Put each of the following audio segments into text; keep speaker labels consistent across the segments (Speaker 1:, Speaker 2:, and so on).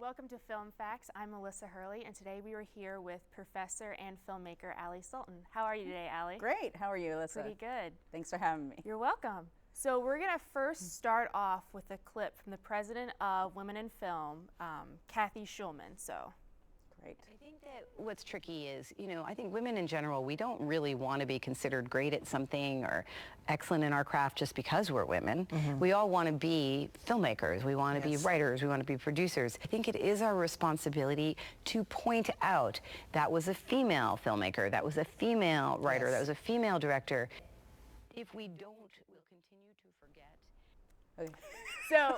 Speaker 1: Welcome to Film Facts. I'm Elyssa Hurley, and today we are here with professor and filmmaker Allie Sultan. How are you today, Allie?
Speaker 2: Great. How are you, Elyssa?
Speaker 1: Pretty good.
Speaker 2: Thanks for having me.
Speaker 1: You're welcome. So we're going to first start off with a clip from the president of Women in Film, Kathy Schulman. So,
Speaker 2: great.
Speaker 3: I think that what's tricky is, I think women in general, we don't really want to be considered great at something or excellent in our craft just because we're women. We all want to be filmmakers. We want to be writers. We want to be producers. I think it is our responsibility to point out that was a female filmmaker, that was a female writer, that was a female director. If we don't, we'll continue to forget.
Speaker 2: Okay.
Speaker 1: So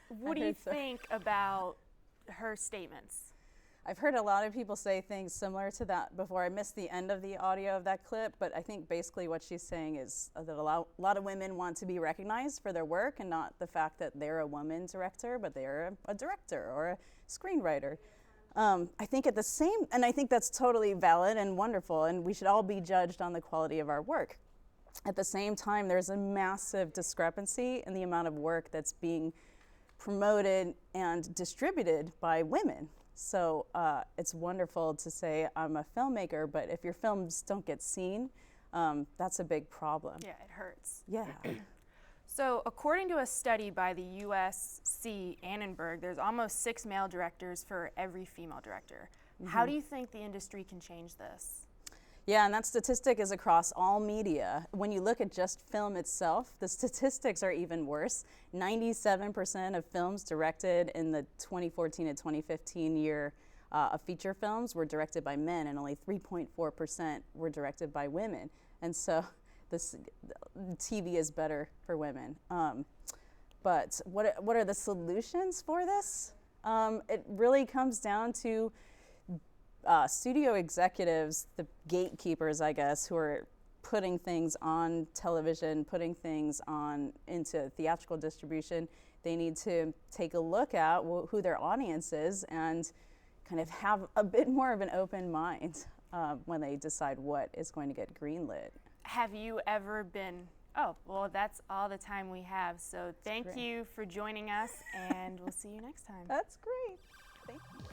Speaker 1: what do you think about her statements?
Speaker 2: I've heard a lot of people say things similar to that before. I missed the end of the audio of that clip, but I think basically what she's saying is that a lot of women want to be recognized for their work and not the fact that they're a woman director, but they're a director or a screenwriter. I think I think that's totally valid and wonderful, and we should all be judged on the quality of our work. At the same time, there's a massive discrepancy in the amount of work that's being promoted and distributed by women. So it's wonderful to say I'm a filmmaker, but if your films don't get seen, that's a big problem.
Speaker 1: Yeah, it hurts.
Speaker 2: Yeah.
Speaker 1: So according to a study by the USC Annenberg, there's almost 6 male directors for every female director. How do you think the industry can change this?
Speaker 2: Yeah, and that statistic is across all media. When you look at just film itself, the statistics are even worse. 97% of films directed in the 2014 to 2015 year of feature films were directed by men, and only 3.4% were directed by women. And so TV is better for women. But what are the solutions for this? It really comes down to studio executives, the gatekeepers, I guess, who are putting things on television, putting things into theatrical distribution. They need to take a look at who their audience is and kind of have a bit more of an open mind when they decide what is going to get greenlit.
Speaker 1: Have you ever been, oh, well, that's all the time we have. So thank you for joining us, and we'll see you next time.
Speaker 2: That's great. Thank you.